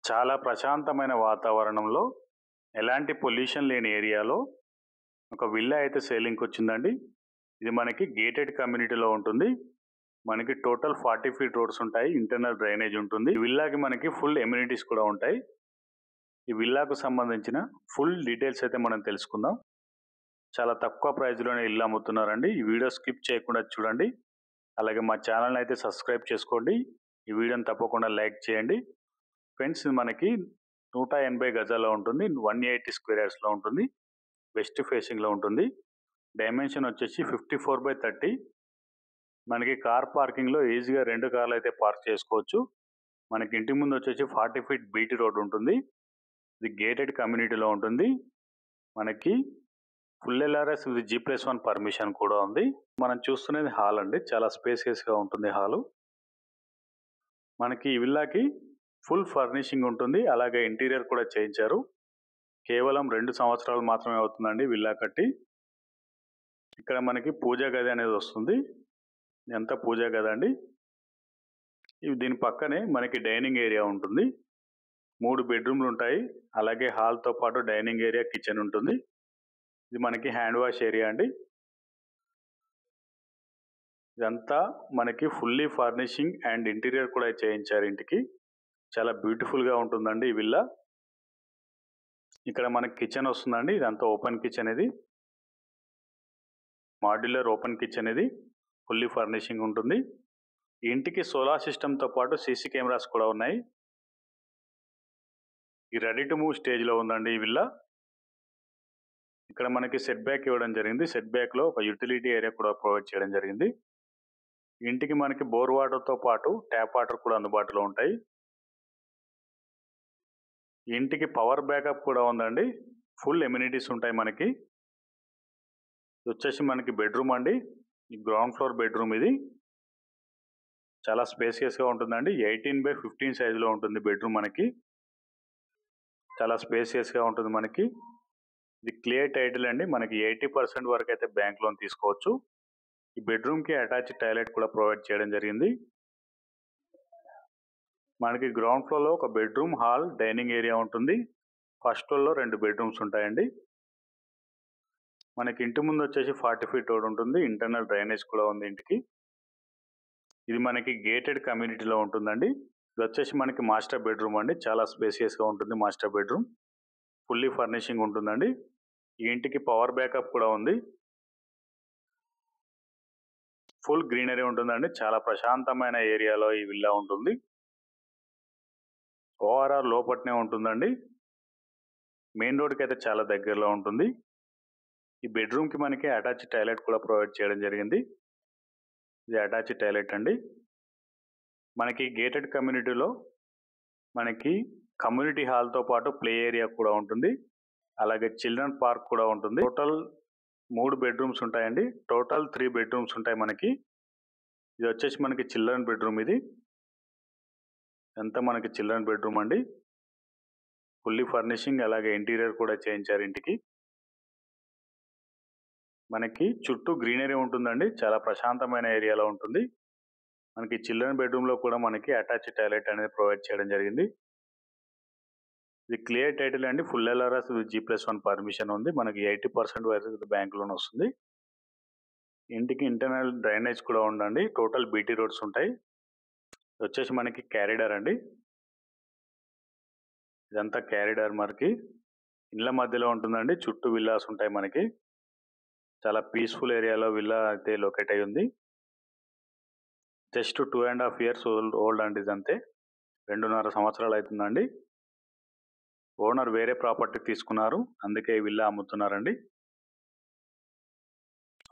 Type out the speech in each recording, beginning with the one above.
చాలా ప్రశాంతమైన వాతావరణంలో, ఎలాంటి పొల్యూషన్ లేని ఏరియాలో ఒక విల్లా అయితే సేలింగ్‌కి వచ్చిందండి. ఇది మనకి గేటెడ్ కమ్యూనిటీలో ఉంటుంది. మనకి టోటల్ 40 ఫీట్ రోడ్స్ ఉంటాయి. ఇంటర్నల్ డ్రైనేజ్ ఉంటుంది. ఈ విల్లాకి మనకి ఫుల్ ఎమ్యూనిటీస్ కూడా ఉంటాయి. ఈ విల్లాకు సంబంధించిన ఫుల్ డీటెయిల్స్ అయితే మనం తెలుసుకుందాం. చాలా తక్కువ ప్రైస్‌లోనే ఇల్లు అమ్ముతున్నారండి. ఈ వీడియో స్కిప్ చేయకుండా చూడండి. అలాగే మా ఛానల్‌ని అయితే సబ్స్క్రైబ్ చేసుకోండి. ఈ వీడియోని తప్పకుండా లైక్ చేయండి. ఫ్రెండ్స్, ఇది మనకి 180 గజాల్లో ఉంటుంది. 180 స్క్వేర్ యార్డ్స్‌లో ఉంటుంది. వెస్ట్ ఫేసింగ్‌లో ఉంటుంది. డైమెన్షన్ వచ్చేసి 54/30. మనకి కార్ పార్కింగ్‌లో ఈజీగా 2 కార్లు అయితే పార్క్ చేసుకోవచ్చు. మనకి ఇంటి ముందు వచ్చేసి 40 ఫీట్ బీటీ రోడ్ ఉంటుంది. ఇది గేటెడ్ కమ్యూనిటీలో ఉంటుంది. మనకి full LRS with G+1 permission కూడా ఉంది. మనం చూస్తున్నది హాల్ అండి. చాలా స్పేసియస్‌గా ఉంటుంది హాలు. మనకి ఈ విల్లాకి ఫుల్ ఫర్నిషింగ్ ఉంటుంది. అలాగే ఇంటీరియర్ కూడా చేయించారు. కేవలం 2 సంవత్సరాలు మాత్రమే అవుతుందండి విల్లా కట్టి. ఇక్కడ మనకి పూజా గది అనేది వస్తుంది. ఎంత పూజా గది అండి. దీని పక్కనే మనకి డైనింగ్ ఏరియా ఉంటుంది. 3 బెడ్రూమ్లు ఉంటాయి. అలాగే హాల్తో పాటు డైనింగ్ ఏరియా, కిచెన్ ఉంటుంది. ఇది మనకి హ్యాండ్ వాష్ ఏరియా అండి. ఇదంతా మనకి ఫుల్లీ ఫర్నిషింగ్ అండ్ ఇంటీరియర్ కూడా చేయించారు ఇంటికి. చాలా బ్యూటిఫుల్గా ఉంటుందండి ఈ విల్లా. ఇక్కడ మనకి కిచెన్ వస్తుందండి. ఇదంతా ఓపెన్ కిచెన్. ఇది మాడ్యులర్ ఓపెన్ కిచెన్. ఇది ఫుల్లీ ఫర్నిషింగ్ ఉంటుంది. ఈ ఇంటికి సోలార్ సిస్టమ్తో పాటు సీసీ కెమెరాస్ కూడా ఉన్నాయి. ఈ రెడీ టు మూవ్ స్టేజ్లో ఉందండి ఈ విల్లా. ఇక్కడ మనకి సెట్ బ్యాక్ ఇవ్వడం జరిగింది. సెట్ బ్యాక్లో ఒక యూటిలిటీ ఏరియా కూడా ప్రొవైడ్ చేయడం జరిగింది. ఇంటికి మనకి బోర్ వాటర్తో పాటు ట్యాప్ వాటర్ కూడా అందుబాటులో ఉంటాయి. ఇంటికి పవర్ బ్యాకప్ కూడా ఉందండి. ఫుల్ ఎమ్యూనిటీస్ ఉంటాయి మనకి. ఇది వచ్చేసి మనకి బెడ్రూమ్ అండి. ఈ గ్రౌండ్ ఫ్లోర్ బెడ్రూమ్. ఇది చాలా స్పేసియస్గా ఉంటుందండి. 18/15 సైజులో ఉంటుంది బెడ్రూమ్ మనకి. చాలా స్పేసియస్గా ఉంటుంది మనకి. ఇది క్లియర్ టైటిల్ అండి. మనకి 80% వరకు అయితే బ్యాంక్ లోన్ తీసుకోవచ్చు. ఈ బెడ్రూమ్కి అటాచ్డ్ టాయిలెట్ కూడా ప్రొవైడ్ చేయడం జరిగింది. మనకి గ్రౌండ్ ఫ్లోర్లో ఒక బెడ్రూమ్, హాల్, డైనింగ్ ఏరియా ఉంటుంది. ఫస్ట్ ఫ్లోర్లో 2 బెడ్రూమ్స్ ఉంటాయండి. మనకి ఇంటి ముందు వచ్చేసి 40 ఫీట్ రోడ్ ఉంటుంది. ఇంటర్నల్ డ్రైనేజ్ కూడా ఉంది ఇంటికి. ఇది మనకి గేటెడ్ కమ్యూనిటీలో ఉంటుందండి. ఇది వచ్చేసి మనకి మాస్టర్ బెడ్రూమ్ అండి. చాలా స్పేసియస్గా ఉంటుంది మాస్టర్ బెడ్రూమ్. ఫుల్లీ ఫర్నిషింగ్ ఉంటుందండి. ఈ ఇంటికి పవర్ బ్యాకప్ కూడా ఉంది. ఫుల్ గ్రీనరీ ఉంటుందండి. చాలా ప్రశాంతమైన ఏరియాలో ఈ విల్లా ఉంటుంది. ఓఆర్ఆర్ లోపట్నే ఉంటుందండి. మెయిన్ రోడ్కి అయితే చాలా దగ్గరలో ఉంటుంది. ఈ బెడ్రూమ్కి మనకి అటాచ్డ్ టాయిలెట్ కూడా ప్రొవైడ్ చేయడం జరిగింది. ఇది అటాచ్డ్ టాయిలెట్ అండి. మనకి గేటెడ్ కమ్యూనిటీలో మనకి కమ్యూనిటీ హాల్తో పాటు ప్లే ఏరియా కూడా ఉంటుంది. అలాగే చిల్డ్రన్ పార్క్ కూడా ఉంటుంది. టోటల్ 3 బెడ్రూమ్స్ ఉంటాయండి. టోటల్ 3 బెడ్రూమ్స్ ఉంటాయి మనకి. ఇది వచ్చేసి మనకి చిల్డ్రన్ బెడ్రూమ్. ఇది ఎంత మనకి చిల్డ్రన్ బెడ్రూమ్ అండి. ఫుల్లీ ఫర్నిషింగ్, అలాగే ఇంటీరియర్ కూడా చేయించారు ఇంటికి. మనకి చుట్టూ గ్రీనరీ ఉంటుందండి. చాలా ప్రశాంతమైన ఏరియాలో ఉంటుంది. మనకి చిల్డ్రన్ బెడ్రూమ్లో కూడా మనకి అటాచ్డ్ టాయిలెట్ అనేది ప్రొవైడ్ చేయడం జరిగింది. ఇది క్లియర్ టైటిల్ అండి. Full LRS with G+1 permission ఉంది. మనకి 80% వరకు బ్యాంక్ లోన్ వస్తుంది. ఇంటికి ఇంటర్నల్ డ్రైనేజ్ కూడా ఉందండి. టోటల్ బీటీ రోడ్స్ ఉంటాయి. వచ్చేసి మనకి క్యారిడార్ అండి. ఇదంతా క్యారిడార్ మనకి ఇళ్ళ మధ్యలో ఉంటుందండి. చుట్టూ విల్లాస్ ఉంటాయి మనకి. చాలా పీస్ఫుల్ ఏరియాలో విల్లా అయితే లొకేట్ అయి ఉంది. జస్ట్ 2.5 ఇయర్స్ ఓల్డ్ అండి. ఇదంతే 2.5 సంవత్సరాలు అవుతుందండి. ఓనర్ వేరే ప్రాపర్టీ తీసుకున్నారు, అందుకే ఈ విల్లా అమ్ముతున్నారండి.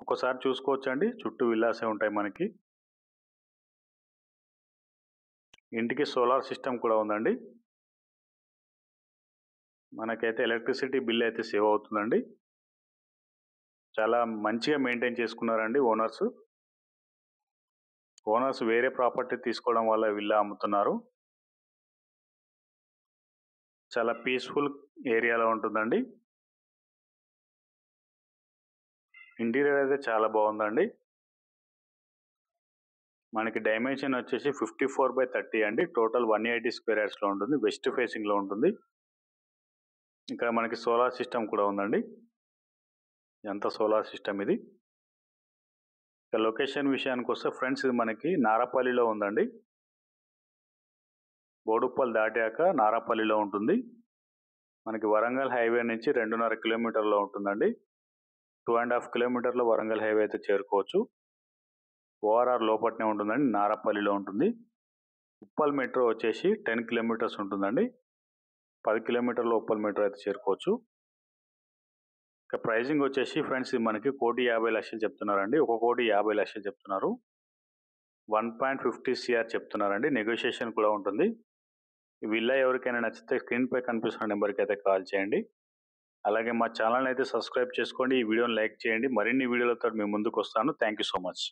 ఒక్కసారి చూసుకోవచ్చండి. చుట్టూ విల్లాసే ఉంటాయి మనకి. ఇంటికి సోలార్ సిస్టమ్ కూడా ఉందండి. మనకైతే ఎలక్ట్రిసిటీ బిల్ అయితే సేవ్ అవుతుందండి. చాలా మంచిగా మెయింటైన్ చేసుకున్నారండి ఓనర్స్. వేరే ప్రాపర్టీ తీసుకోవడం వల్ల విల్లా అమ్ముతున్నారు. చాలా పీస్ఫుల్ ఏరియాలో ఉంటుందండి. ఇంటీరియర్ అయితే చాలా బాగుందండి. మనకి డైమెన్షన్ వచ్చేసి 54/30 అండి. టోటల్ 180 స్క్వేర్ యార్డ్స్లో ఉంటుంది. వెస్ట్ ఫేసింగ్లో ఉంటుంది. ఇంకా మనకి సోలార్ సిస్టమ్ కూడా ఉందండి. ఎంత సోలార్ సిస్టమ్ ఇది. ఇక లొకేషన్ విషయానికి వస్తే ఫ్రెండ్స్, ఇది మనకి నారాపల్లిలో ఉందండి. బోడుప్పల్ దాటాక నారాపల్లిలో ఉంటుంది. మనకి వరంగల్ హైవే నుంచి 2.5 కిలోమీటర్లో ఉంటుందండి. 2.5 కిలోమీటర్లో వరంగల్ హైవే అయితే చేరుకోవచ్చు. ఓఆర్ఆర్ లోపట్నే ఉంటుందండి, నారాపల్లిలో ఉంటుంది. ఉప్పల్ మెట్రో వచ్చేసి 10 కిలోమీటర్స్ ఉంటుందండి. 10 కిలోమీటర్ల ఉప్పల్ మెట్రో అయితే చేరుకోవచ్చు. ఇక ప్రైజింగ్ వచ్చేసి ఫ్రెండ్స్, ఇది మనకి 1,50,00,000 చెప్తున్నారండి. 1,50,00,000 చెప్తున్నారు. 1.50 CR చెప్తున్నారండి. నెగోషియేషన్ కూడా ఉంటుంది. ఈ విల్లా ఎవరికైనా నచ్చితే స్క్రీన్పై కనిపిస్తున్న నెంబర్కి అయితే కాల్ చేయండి. అలాగే మా ఛానల్ని అయితే సబ్స్క్రైబ్ చేసుకోండి. ఈ వీడియోని లైక్ చేయండి. మరిన్ని వీడియోలతో మీ ముందుకు వస్తాను. Thank you so much.